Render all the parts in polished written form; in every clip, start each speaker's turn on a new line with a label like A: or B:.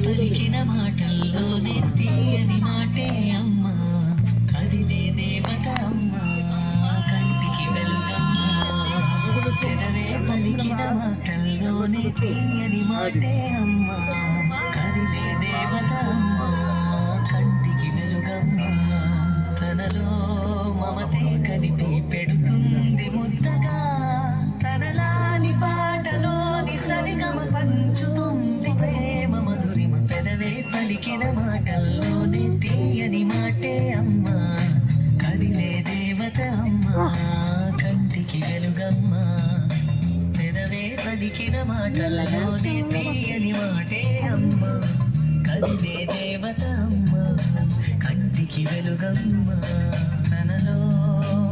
A: పలికిన మాటల్లోనే తీయని మాటే అమ్మ కదిలే దేవత అమ్మ కంటికి వెలుగమ్మ పెదవే పలికిన మాటల్లోనే తీయని మాటే అమ్మ కదిలే దేవత అమ్మ కంటికి వెలుగమ్మ తనలో మమతే కలిపి పెడుతుంది ముద్దగా తనలాని పాటలోని సరిగమ పంచుతుంది ప్రేమ మధురిమ పెదవే పలికిన మాటల్లోనే తీయని మాటే అమ్మ కదిలే దేవత అమ్మ కంటికి వెలుగమ్మ పెదవే పలికిన మాటల్లోనే తీయని మాటే అమ్మ కదిలే దేవత అమ్మ కంటికి వెలుగమ్మ తనలో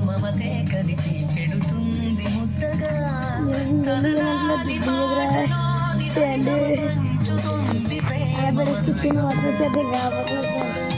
A: మమతే కలిపి పెడుతుంది ముద్దగా
B: किचन वाटर से